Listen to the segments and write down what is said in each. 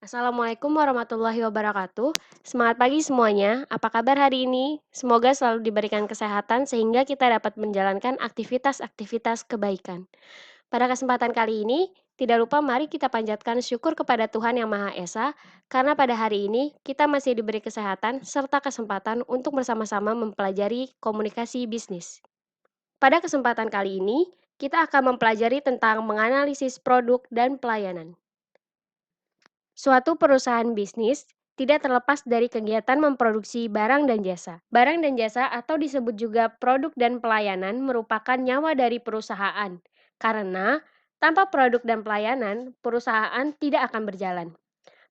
Assalamualaikum warahmatullahi wabarakatuh. Semangat pagi semuanya. Apa kabar hari ini? Semoga selalu diberikan kesehatan sehingga kita dapat menjalankan aktivitas-aktivitas kebaikan. Pada kesempatan kali ini, tidak lupa mari kita panjatkan syukur kepada Tuhan Yang Maha Esa karena pada hari ini kita masih diberi kesehatan serta kesempatan untuk bersama-sama mempelajari komunikasi bisnis. Pada kesempatan kali ini, kita akan mempelajari tentang menganalisis produk dan pelayanan. Suatu perusahaan bisnis tidak terlepas dari kegiatan memproduksi barang dan jasa. Barang dan jasa atau disebut juga produk dan pelayanan merupakan nyawa dari perusahaan. Karena tanpa produk dan pelayanan, perusahaan tidak akan berjalan.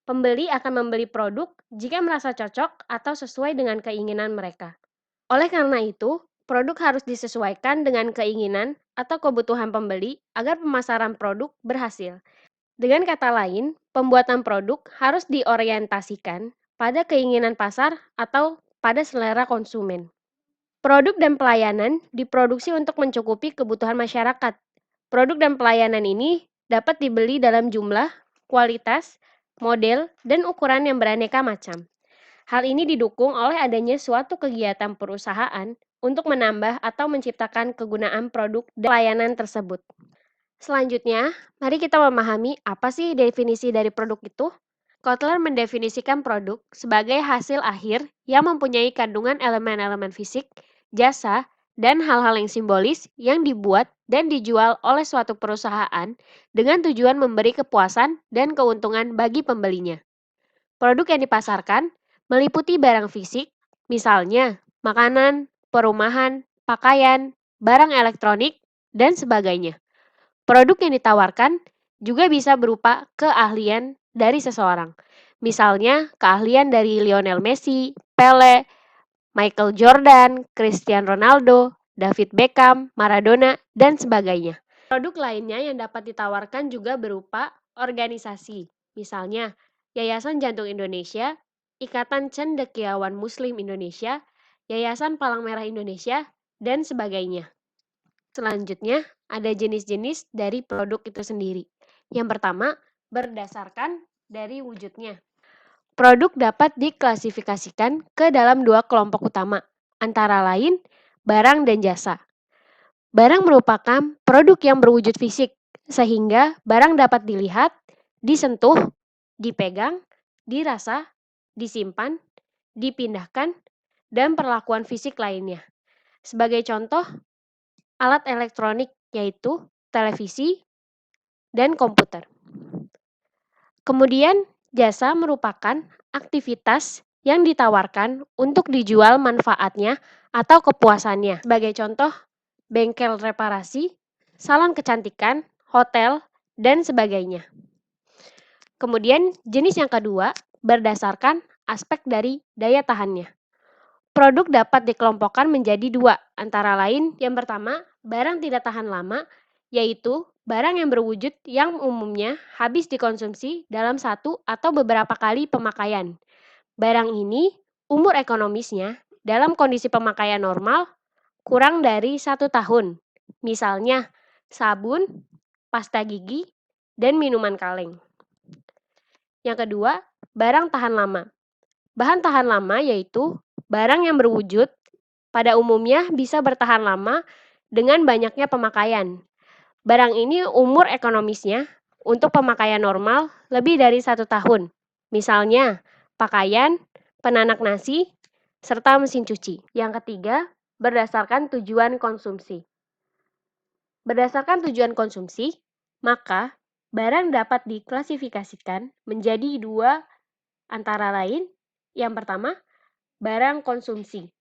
Pembeli akan membeli produk jika merasa cocok atau sesuai dengan keinginan mereka. Oleh karena itu, produk harus disesuaikan dengan keinginan atau kebutuhan pembeli agar pemasaran produk berhasil. Dengan kata lain, pembuatan produk harus diorientasikan pada keinginan pasar atau pada selera konsumen. Produk dan pelayanan diproduksi untuk mencukupi kebutuhan masyarakat. Produk dan pelayanan ini dapat dibeli dalam jumlah, kualitas, model, dan ukuran yang beraneka macam. Hal ini didukung oleh adanya suatu kegiatan perusahaan untuk menambah atau menciptakan kegunaan produk dan pelayanan tersebut. Selanjutnya, mari kita memahami apa sih definisi dari produk itu. Kotler mendefinisikan produk sebagai hasil akhir yang mempunyai kandungan elemen-elemen fisik, jasa, dan hal-hal yang simbolis yang dibuat dan dijual oleh suatu perusahaan dengan tujuan memberi kepuasan dan keuntungan bagi pembelinya. Produk yang dipasarkan meliputi barang fisik, misalnya makanan, perumahan, pakaian, barang elektronik, dan sebagainya. Produk yang ditawarkan juga bisa berupa keahlian dari seseorang. Misalnya, keahlian dari Lionel Messi, Pele, Michael Jordan, Cristiano Ronaldo, David Beckham, Maradona, dan sebagainya. Produk lainnya yang dapat ditawarkan juga berupa organisasi. Misalnya, Yayasan Jantung Indonesia, Ikatan Cendekiawan Muslim Indonesia, Yayasan Palang Merah Indonesia, dan sebagainya. Selanjutnya, ada jenis-jenis dari produk itu sendiri. Yang pertama, berdasarkan dari wujudnya. Produk dapat diklasifikasikan ke dalam dua kelompok utama, antara lain barang dan jasa. Barang merupakan produk yang berwujud fisik, sehingga barang dapat dilihat, disentuh, dipegang, dirasa, disimpan, dipindahkan, dan perlakuan fisik lainnya. Sebagai contoh, alat elektronik yaitu televisi dan komputer. Kemudian, jasa merupakan aktivitas yang ditawarkan untuk dijual manfaatnya atau kepuasannya. Sebagai contoh, bengkel reparasi, salon kecantikan, hotel, dan sebagainya. Kemudian, jenis yang kedua berdasarkan aspek dari daya tahannya. Produk dapat dikelompokkan menjadi dua, antara lain yang pertama, barang tidak tahan lama, yaitu barang yang berwujud yang umumnya habis dikonsumsi dalam satu atau beberapa kali pemakaian. Barang ini, umur ekonomisnya dalam kondisi pemakaian normal kurang dari 1 tahun. Misalnya, sabun, pasta gigi, dan minuman kaleng. Yang kedua, barang tahan lama. Bahan tahan lama yaitu barang yang berwujud pada umumnya bisa bertahan lama dengan banyaknya pemakaian. Barang ini umur ekonomisnya untuk pemakaian normal lebih dari 1 tahun. Misalnya, pakaian, penanak nasi, serta mesin cuci. Yang ketiga, berdasarkan tujuan konsumsi. Berdasarkan tujuan konsumsi, maka barang dapat diklasifikasikan menjadi dua, antara lain yang pertama, barang konsumsi.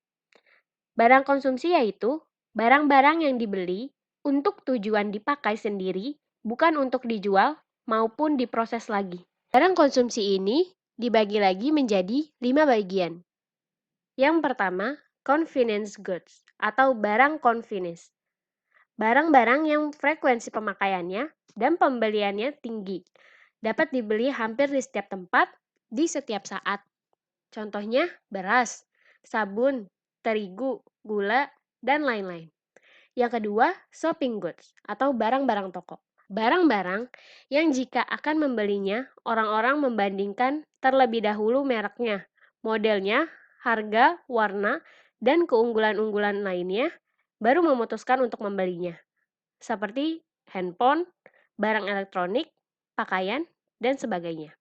Barang konsumsi yaitu barang-barang yang dibeli untuk tujuan dipakai sendiri, bukan untuk dijual maupun diproses lagi. Barang konsumsi ini dibagi lagi menjadi 5 bagian. Yang pertama, convenience goods atau barang convenience. Barang-barang yang frekuensi pemakaiannya dan pembeliannya tinggi. Dapat dibeli hampir di setiap tempat, di setiap saat. Contohnya beras, sabun, terigu, gula, dan lain-lain. Yang kedua, shopping goods atau barang-barang toko. Barang-barang yang jika akan membelinya, orang-orang membandingkan terlebih dahulu mereknya, modelnya, harga, warna, dan keunggulan-unggulan lainnya, baru memutuskan untuk membelinya. Seperti handphone, barang elektronik, pakaian, dan sebagainya.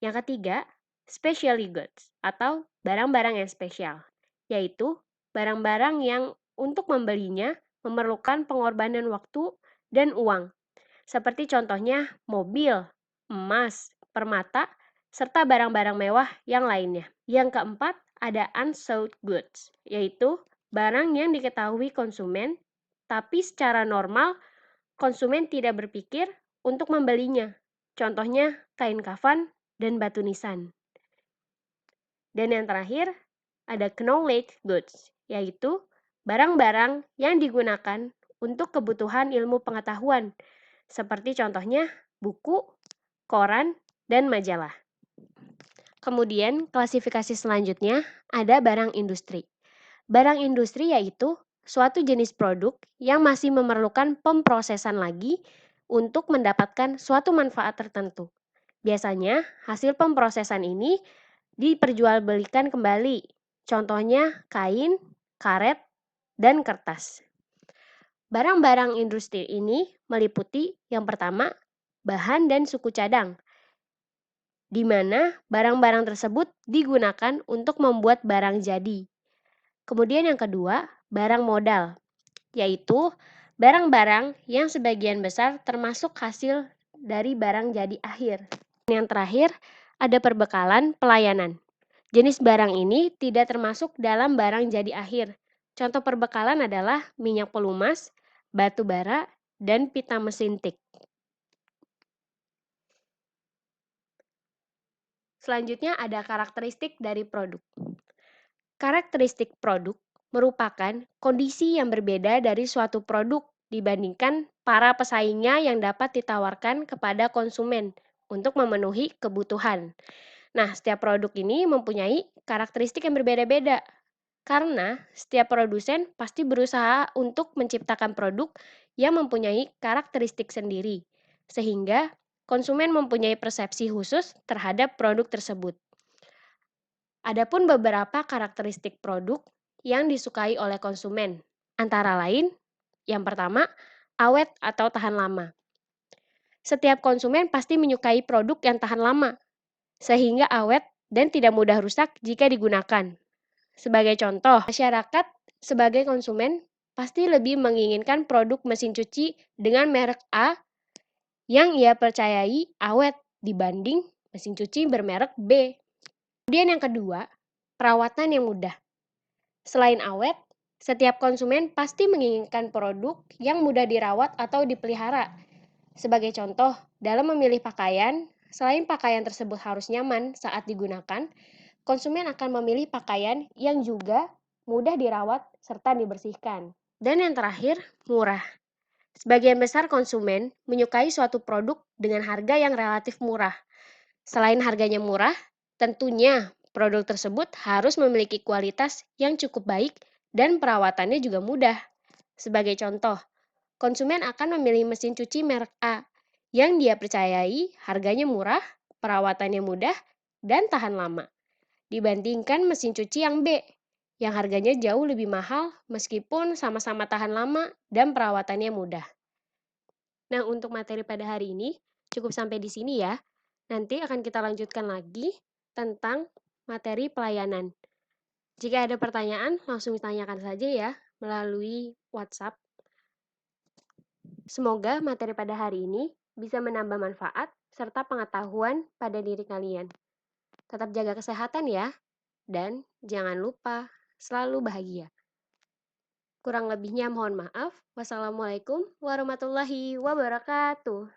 Yang ketiga, specialty goods atau barang-barang yang spesial, yaitu barang-barang yang untuk membelinya memerlukan pengorbanan waktu dan uang, seperti contohnya mobil, emas, permata, serta barang-barang mewah yang lainnya. Yang keempat, ada unsold goods, yaitu barang yang diketahui konsumen, tapi secara normal konsumen tidak berpikir untuk membelinya. Contohnya kain kafan dan batu nisan. Dan yang terakhir, ada knowledge goods, yaitu barang-barang yang digunakan untuk kebutuhan ilmu pengetahuan, seperti contohnya buku, koran, dan majalah. Kemudian, klasifikasi selanjutnya ada barang industri. Barang industri yaitu suatu jenis produk yang masih memerlukan pemrosesan lagi untuk mendapatkan suatu manfaat tertentu. Biasanya, hasil pemrosesan ini diperjualbelikan kembali. Contohnya kain, karet, dan kertas. Barang-barang industri ini meliputi yang pertama, bahan dan suku cadang, di mana barang-barang tersebut digunakan untuk membuat barang jadi. Kemudian yang kedua, barang modal, yaitu barang-barang yang sebagian besar termasuk hasil dari barang jadi akhir. Yang terakhir, ada perbekalan pelayanan. Jenis barang ini tidak termasuk dalam barang jadi akhir. Contoh perbekalan adalah minyak pelumas, batu bara, dan pita mesin tik. Selanjutnya ada karakteristik dari produk. Karakteristik produk merupakan kondisi yang berbeda dari suatu produk dibandingkan para pesaingnya yang dapat ditawarkan kepada konsumen untuk memenuhi kebutuhan. Nah, setiap produk ini mempunyai karakteristik yang berbeda-beda. Karena setiap produsen pasti berusaha untuk menciptakan produk yang mempunyai karakteristik sendiri, sehingga konsumen mempunyai persepsi khusus terhadap produk tersebut. Adapun beberapa karakteristik produk yang disukai oleh konsumen, antara lain, yang pertama, awet atau tahan lama. Setiap konsumen pasti menyukai produk yang tahan lama, sehingga awet dan tidak mudah rusak jika digunakan. Sebagai contoh, masyarakat sebagai konsumen pasti lebih menginginkan produk mesin cuci dengan merek A yang ia percayai awet dibanding mesin cuci bermerek B. Kemudian yang kedua, perawatan yang mudah. Selain awet, setiap konsumen pasti menginginkan produk yang mudah dirawat atau dipelihara. Sebagai contoh, dalam memilih pakaian, selain pakaian tersebut harus nyaman saat digunakan, konsumen akan memilih pakaian yang juga mudah dirawat serta dibersihkan. Dan yang terakhir, murah. Sebagian besar konsumen menyukai suatu produk dengan harga yang relatif murah. Selain harganya murah, tentunya produk tersebut harus memiliki kualitas yang cukup baik dan perawatannya juga mudah. Sebagai contoh, konsumen akan memilih mesin cuci merek A yang dia percayai harganya murah, perawatannya mudah, dan tahan lama, dibandingkan mesin cuci yang B, yang harganya jauh lebih mahal meskipun sama-sama tahan lama dan perawatannya mudah. Nah, untuk materi pada hari ini cukup sampai di sini ya. Nanti akan kita lanjutkan lagi tentang materi pelayanan. Jika ada pertanyaan, langsung ditanyakan saja ya melalui WhatsApp. Semoga materi pada hari ini bisa menambah manfaat serta pengetahuan pada diri kalian. Tetap jaga kesehatan ya, dan jangan lupa selalu bahagia. Kurang lebihnya mohon maaf. Wassalamualaikum warahmatullahi wabarakatuh.